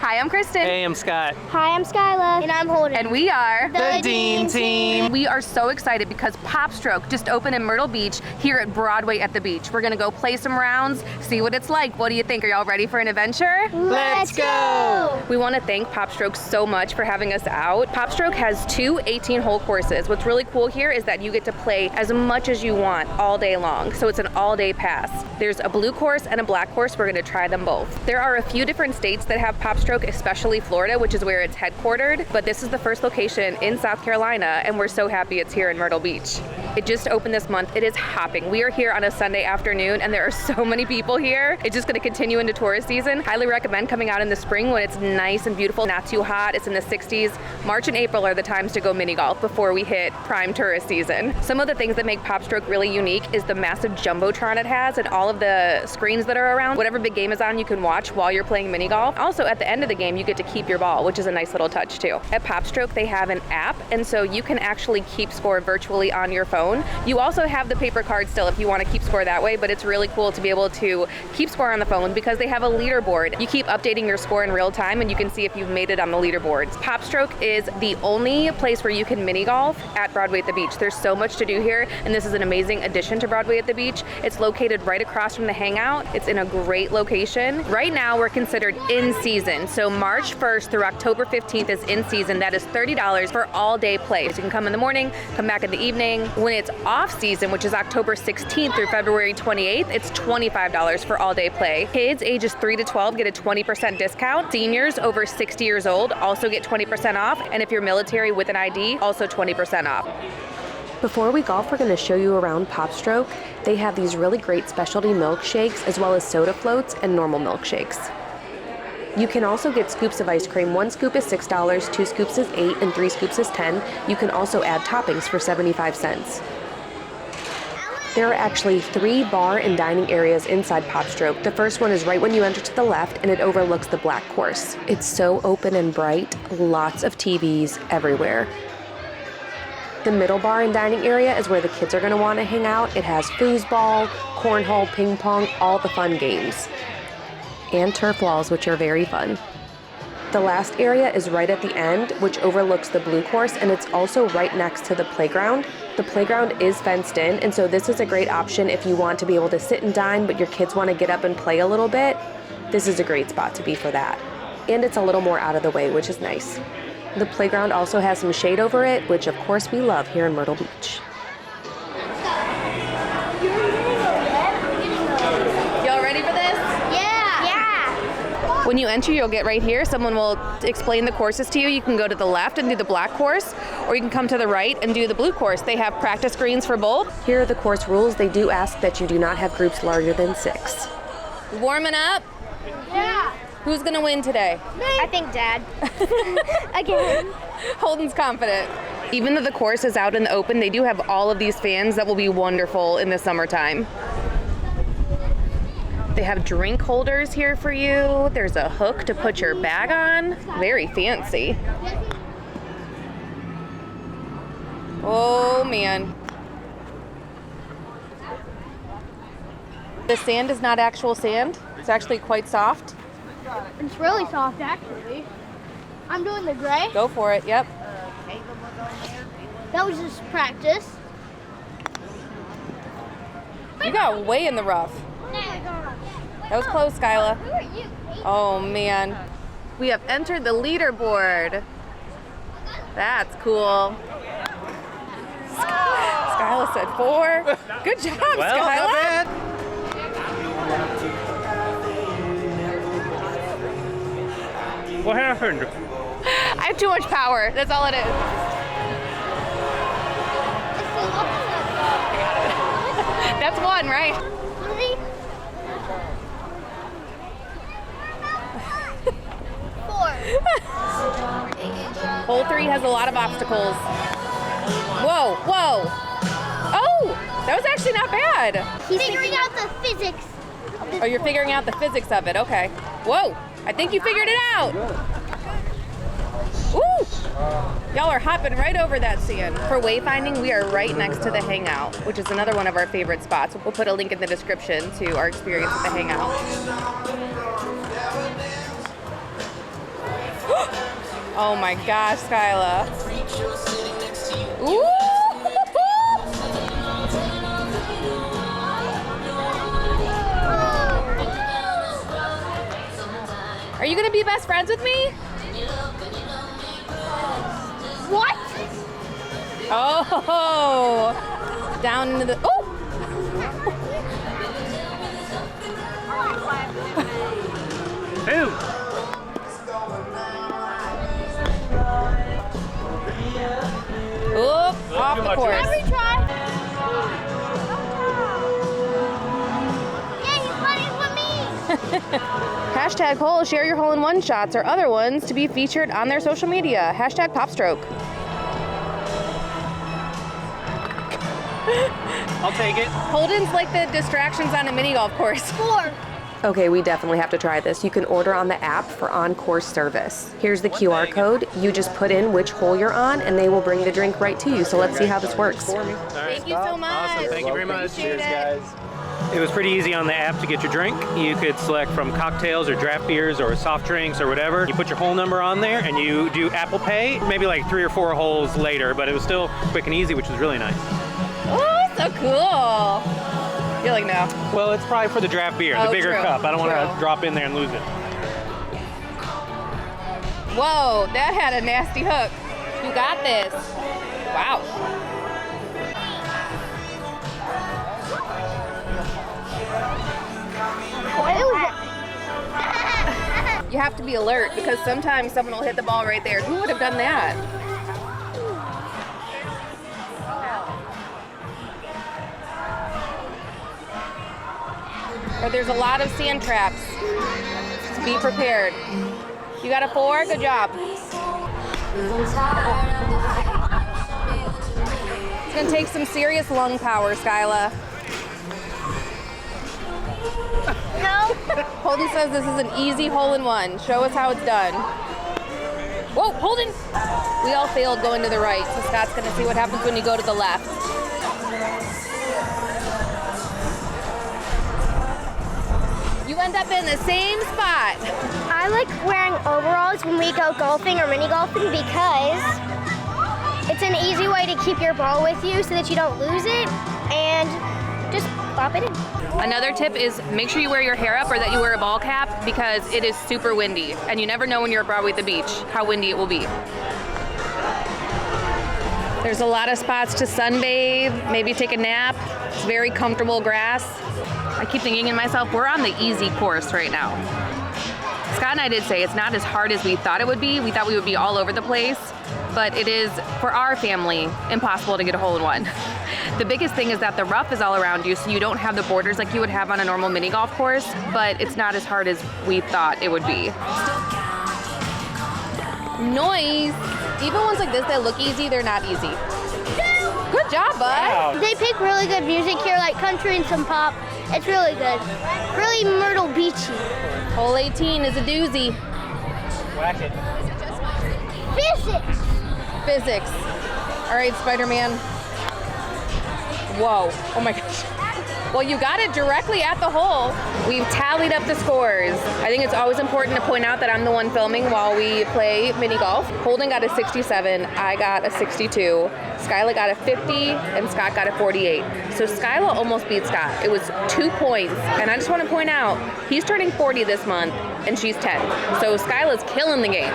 Hi, I'm Kristen. Hey, I'm Scott. Hi, I'm Skyla. And I'm Holden. And we are the Dean Team. We are so excited because PopStroke just opened in Myrtle Beach here at Broadway at the beach. We're gonna go play some rounds, see what it's like. What do you think? Are y'all ready for an adventure? Let's go! We want to thank PopStroke so much for having us out. PopStroke has two 18-hole courses. What's really cool here is that you get to play as much as you want all day long. So it's an all-day pass. There's a blue course and a black course. We're gonna try them both. There are a few different states that have PopStroke, especially Florida, which is where it's headquartered. But this is the first location in South Carolina, and we're so happy it's here in Myrtle Beach. It just opened this month. It is hopping. We are here on a Sunday afternoon, and there are so many people here. It's just gonna continue into tourist season. Highly recommend coming out in the spring when it's nice and beautiful, not too hot. It's in the 60s. March and April are the times to go mini golf before we hit prime tourist season. Some of the things that make PopStroke really unique is the massive Jumbotron it has and all of the screens that are around. Whatever big game is on, you can watch while you're playing mini golf. Also, at the end of the game, you get to keep your ball, which is a nice little touch too. At PopStroke, they have an app, and so you can actually keep score virtually on your phone. You also have the paper card still if you want to keep score that way, but it's really cool to be able to keep score on the phone because they have a leaderboard. You keep updating your score in real time, and you can see if you've made it on the leaderboards. PopStroke is the only place where you can mini golf at Broadway at the beach. There's so much to do here, and this is an amazing addition to Broadway at the beach. It's located right across from the Hangout. It's in a great location. Right now, we're considered in season, so March 1st through October 15th is in season. That is $30 for all day play. So you can come in the morning, come back in the evening. When it's off season, which is October 16th through February 28th, it's $25 for all day play. Kids ages 3 to 12 get a 20% discount. Seniors over 60 years old also get 20% off. And if you're military with an ID, also 20% off. Before we golf, we're going to show you around PopStroke. They have these really great specialty milkshakes as well as soda floats and normal milkshakes. You can also get scoops of ice cream. 1 scoop is $6, 2 scoops is $8, and 3 scoops is $10. You can also add toppings for 75 cents. There are actually 3 bar and dining areas inside PopStroke. The first one is right when you enter to the left, and it overlooks the black course. It's so open and bright, lots of TVs everywhere. The middle bar and dining area is where the kids are going to want to hang out. It has foosball, cornhole, ping pong, all the fun games. And turf walls, which are very fun. The last area is right at the end, which overlooks the blue course, and it's also right next to the playground. The playground is fenced in, and so this is a great option if you want to be able to sit and dine, but your kids want to get up and play a little bit. This is a great spot to be for that. And it's a little more out of the way, which is nice. The playground also has some shade over it, which of course we love here in Myrtle Beach. Y'all ready for this? When you enter, you'll get right here. Someone will explain the courses to you. You can go to the left and do the black course, or you can come to the right and do the blue course. They have practice greens for both. Here are the course rules. They do ask that you do not have groups larger than 6. Warming up? Yeah. Who's gonna win today? I think Dad. Again. Holden's confident. Even though the course is out in the open, they do have all of these fans that will be wonderful in the summertime. They have drink holders here for you. There's a hook to put your bag on. Very fancy. Oh man. The sand is not actual sand. It's actually quite soft. It's really soft, actually. I'm doing the gray. Go for it, yep. That was just practice. You got way in the rough. That was close, Skyla. Who are you? Oh man. We have entered the leaderboard. That's cool. Skyla said 4. Good job, Well, Skyla. not bad. What happened? I have too much power. That's all it is. That's 1, right? Hole 3 has a lot of obstacles. Whoa, whoa. Oh, that was actually not bad. He's figuring out the physics. Oh, you're figuring out the physics of it. Okay. Whoa, I think you figured it out. Ooh, y'all are hopping right over that sand. For wayfinding, we are right next to the Hangout, which is another one of our favorite spots. We'll put a link in the description to our experience at the Hangout. Oh my gosh, Skyla. Ooh! Are you gonna be best friends with me? What? Oh! Down into the, oh! Two. Oop, off the course. Every try. Yeah, he's putting with me. Hashtag hole, share your hole-in-one shots or other ones to be featured on their social media. Hashtag PopStroke. I'll take it. Holden's like the distractions on a mini golf course. 4. Okay, we definitely have to try this. You can order on the app for on-course service. Here's the QR code. You just put in which hole you're on and they will bring the drink right to you. So let's see how this works. Thank you so much. Awesome. Thank you very much. Appreciate Cheers, guys. It was pretty easy on the app to get your drink. You could select from cocktails or draft beers or soft drinks or whatever. You put your hole number on there and you do Apple Pay, maybe like 3 or 4 holes later, but it was still quick and easy, which was really nice. Oh, so cool. You're like, no. Well, it's probably for the draft beer, the bigger true. cup. I don't want True. to drop in there and lose it. Whoa, that had a nasty hook. You got this. Wow. You have to be alert because sometimes someone will hit the ball right there. Who would have done that? But there's a lot of sand traps. So be prepared. You got a 4? Good job. It's gonna take some serious lung power, Skyla. No. Holden says this is an easy hole-in-one. Show us how it's done. Whoa, Holden! We all failed going to the right, so Scott's gonna see what happens when you go to the left. You end up in the same spot. I like wearing overalls when we go golfing or mini golfing because it's an easy way to keep your ball with you so that you don't lose it and just pop it in. Another tip is make sure you wear your hair up or that you wear a ball cap because it is super windy and you never know when you're at Broadway at the beach how windy it will be. There's a lot of spots to sunbathe, maybe take a nap. It's very comfortable grass. I keep thinking to myself, we're on the easy course right now. Scott and I did say it's not as hard as we thought it would be. We thought we would be all over the place, but it is, for our family, impossible to get a hole-in-one. The biggest thing is that the rough is all around you, so you don't have the borders like you would have on a normal mini golf course, but it's not as hard as we thought it would be. Noise! Even ones like this that look easy, they're not easy. Good job, bud. Wow. They pick really good music here, like country and some pop. It's really good. Really Myrtle Beachy. Hole 18 is a doozy. Whack it. Physics. Physics. All right, Spider-Man. Whoa. Oh my gosh. Well, you got it directly at the hole. We've tallied up the scores. I think it's always important to point out that I'm the one filming while we play mini golf. Holden got a 67, I got a 62, Skyla got a 50, and Scott got a 48. So Skyla almost beat Scott. It was 2 points, and I just want to point out, he's turning 40 this month, and she's 10. So Skyla's killing the game.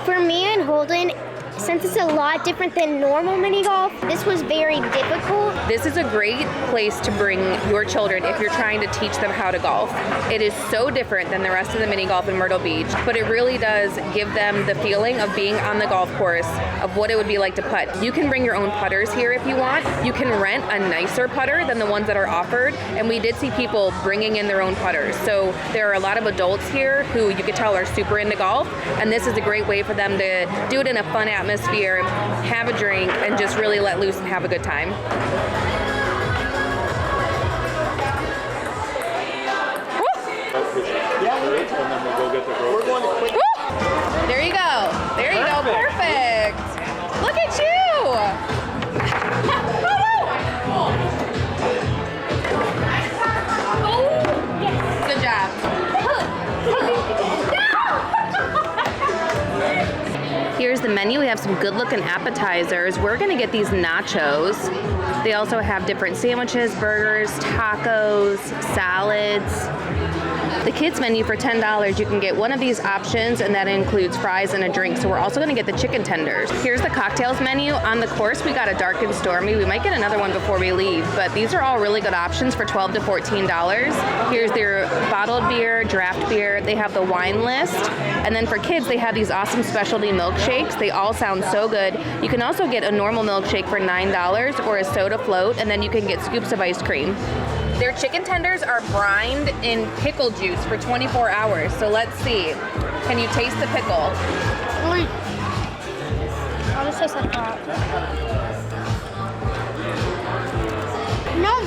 For me and Holden, since it's a lot different than normal mini golf, this was very difficult. This is a great place to bring your children if you're trying to teach them how to golf. It is so different than the rest of the mini golf in Myrtle Beach, but it really does give them the feeling of being on the golf course, of what it would be like to putt. You can bring your own putters here if you want. You can rent a nicer putter than the ones that are offered, and we did see people bringing in their own putters. So there are a lot of adults here who you could tell are super into golf, and this is a great way for them to do it in a fun atmosphere, have a drink, and just really let loose and have a good time. There you go. There you go. Perfect. Look at you. Good job. menu, we have some good looking appetizers. We're gonna get these nachos. They also have different sandwiches, burgers, tacos, salads. The kids menu for $10, you can get one of these options, and that includes fries and a drink. So we're also gonna get the chicken tenders. Here's the cocktails menu. On the course, we got a dark and stormy. We might get another one before we leave, but these are all really good options for $12 to $14. Here's their bottled beer, draft beer. They have the wine list. And then for kids, they have these awesome specialty milkshakes. They all sound so good. You can also get a normal milkshake for $9 or a soda float, and then you can get scoops of ice cream. Their chicken tenders are brined in pickle juice for 24 hours. So let's see. Can you taste the pickle? I'll just taste like that. No.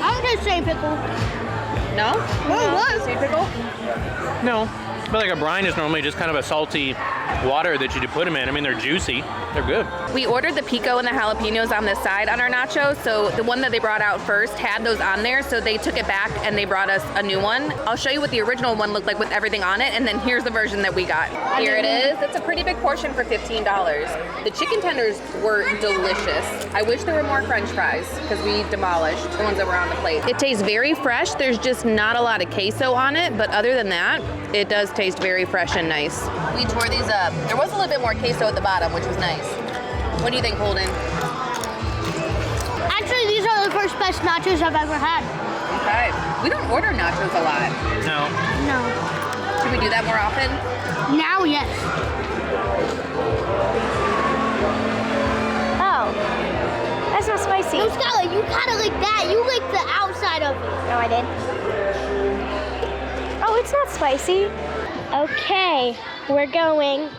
I don't taste any pickle. No? No, what? Sweet pickle? No, but like a brine is normally just kind of a salty water that you put them in. I mean, they're juicy. They're good. We ordered the pico and the jalapenos on the side on our nachos, so the one that they brought out first had those on there, so they took it back and they brought us a new one. I'll show you what the original one looked like with everything on it, and then here's the version that we got. Here it is. It's a pretty big portion for $15. The chicken tenders were delicious. I wish there were more French fries, because we demolished the ones that were on the plate. It tastes very fresh. There's just not a lot of queso on it, but other than that, it does taste very fresh and nice. We tore these up. There was a little bit more queso at the bottom, which was nice. What do you think, Holden? Actually, these are the first best nachos I've ever had. Okay. We don't order nachos a lot. No. No. Should we do that more often? Now, yes. Oh, that's not spicy. No, Skylar, you kind of like that. You like the outside of it. No, I did. Oh, it's not spicy. Okay, we're going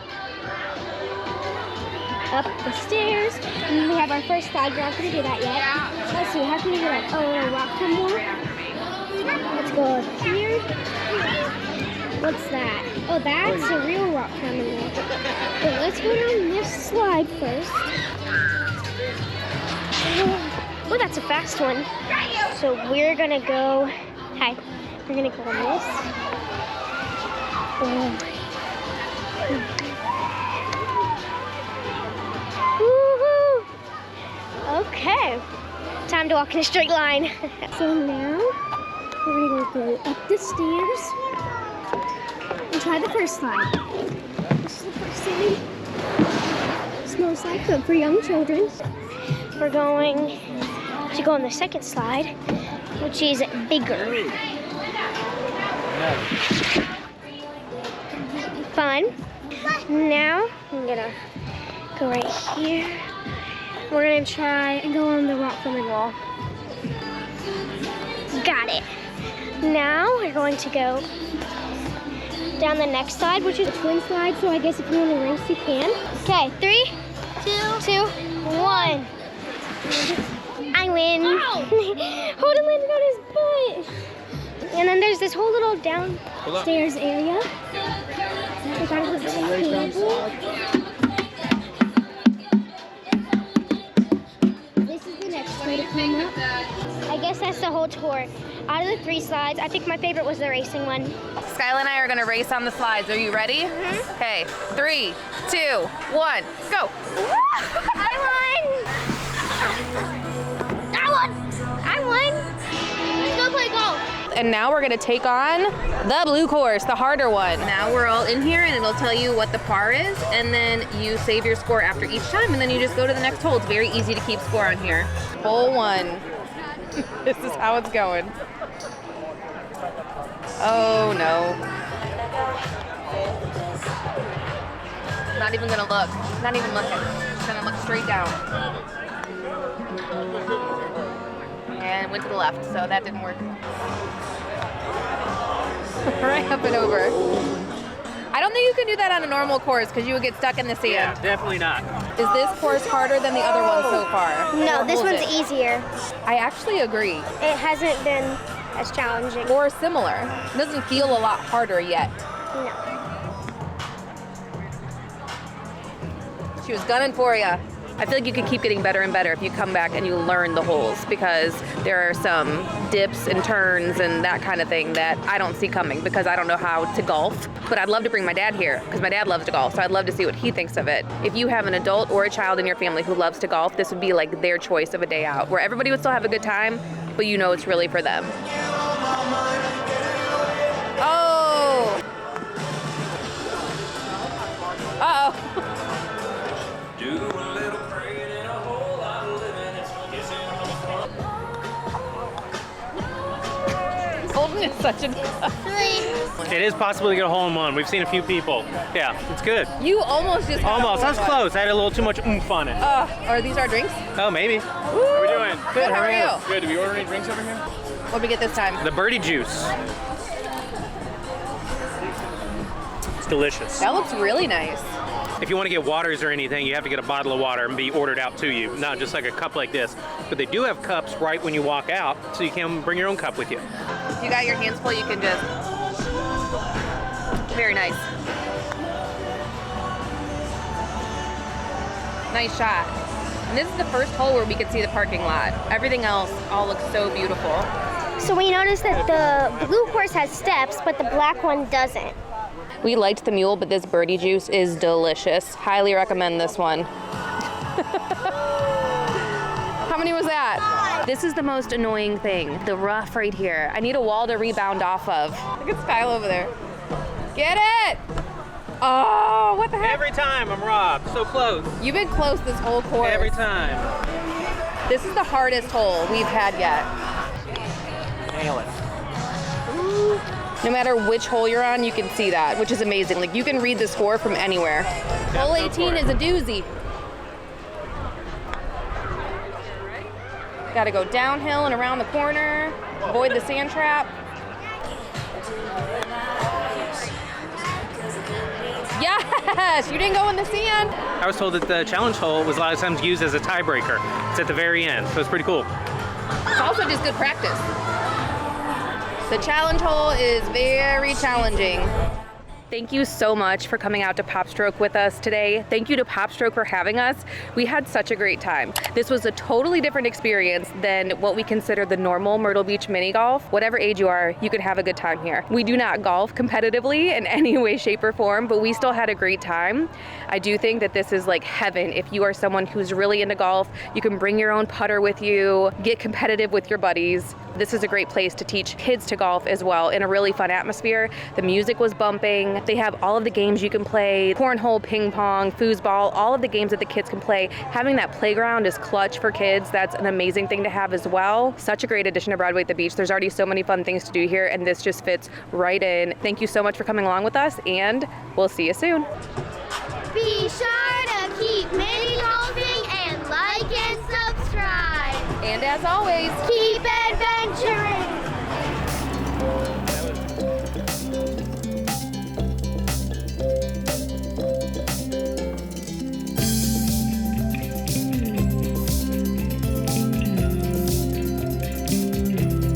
up the stairs. And we have our first slide. We're not going to do that yet. Let's see, how can we get up? Oh, rock tumble. Let's go up here. What's that? Oh, that's a real rock tumble. But let's go down this slide first. Oh, that's a fast one. So we're going to go, we're going to go on this. Woohoo! Okay, time to walk in a straight line. So now we're gonna go up the stairs and try the first slide. This is the first slide. Small slide, good for young children. We're going to go on the second slide, which is bigger. Fun. Now I'm gonna go right here. We're gonna try and go on the rock forming wall. Got it. Now we're going to go down the next slide, which is a twin slide. So I guess if you want to race, you can. Okay, 3, 2, 1. I win. Holden landed on his butt. And then there's this whole little downstairs area. We got a table. This is the next way to come up. I guess that's the whole tour. Out of the 3 slides, I think my favorite was the racing one. Skyla and I are gonna race on the slides. Are you ready? Mm-hmm. Okay, 3, 2, 1, go. I won! Let's go play golf. And now we're gonna take on the blue course, the harder one. Now we're all in here and it'll tell you what the par is, and then you save your score after each time, and then you just go to the next hole. It's very easy to keep score on here. Hole 1. This is how it's going. Oh no. Not even gonna look. Not even looking. Just gonna look straight down. And went to the left, so that didn't work. Right up and over. I don't think you can do that on a normal course because you would get stuck in the sand. Yeah, definitely not. Is this course harder than the other one so far? No, Or this was one's it? easier. I actually agree. It hasn't been as challenging. Or similar. It doesn't feel a lot harder yet. No. She was gunning for you. I feel like you can keep getting better and better if you come back and you learn the holes, because there are some dips and turns and that kind of thing that I don't see coming because I don't know how to golf. But I'd love to bring my dad here because my dad loves to golf, so I'd love to see what he thinks of it. If you have an adult or a child in your family who loves to golf, this would be like their choice of a day out where everybody would still have a good time, but you know it's really for them. Oh! Uh-oh. Golden is such a... It is possible to get a hole-in-one. We've seen a few people. Yeah, it's good. You almost just... Almost. I was close. I had a little too much oomph on it. Are these our drinks? Oh, maybe. How are we doing? Good, how are you? Good. Did we order any drinks over here? What did we get this time? The birdie juice. It's delicious. That looks really nice. If you want to get waters or anything, you have to get a bottle of water and be ordered out to you, not just like a cup like this. But they do have cups right when you walk out, so you can bring your own cup with you. If you got your hands full, you can just... Very nice. Nice shot. And this is the first hole where we could see the parking lot. Everything else all looks so beautiful. So we noticed that the blue course has steps, but the black one doesn't. We liked the mule, but this birdie juice is delicious. Highly recommend this one. How many was that? This is the most annoying thing, the rough right here. I need a wall to rebound off of. Look at Kyle over there. Get it! Oh, what the heck? Every time I'm robbed. So close. You've been close this whole course. Every time. This is the hardest hole we've had yet. Nail it. No matter which hole you're on, you can see that, which is amazing. Like, you can read the score from anywhere. Hole 18 is a doozy. Gotta go downhill and around the corner, avoid the sand trap. Yes, you didn't go in the sand. I was told that the challenge hole was a lot of times used as a tiebreaker. It's at the very end, so it's pretty cool. It's also just good practice. The challenge hole is very challenging. Thank you so much for coming out to PopStroke with us today. Thank you to PopStroke for having us. We had such a great time. This was a totally different experience than what we consider the normal Myrtle Beach mini golf. Whatever age you are, you could have a good time here. We do not golf competitively in any way, shape, or form, but we still had a great time. I do think that this is like heaven. If you are someone who's really into golf, you can bring your own putter with you, get competitive with your buddies. This is a great place to teach kids to golf as well in a really fun atmosphere. The music was bumping. They have all of the games you can play, cornhole, ping pong, foosball, all of the games that the kids can play. Having that playground is clutch for kids. That's an amazing thing to have as well. Such a great addition to Broadway at the beach. There's already so many fun things to do here, and this just fits right in. Thank you so much for coming along with us, and we'll see you soon. Be sure to keep mini golfing and like and subscribe. And as always, Keep adventuring.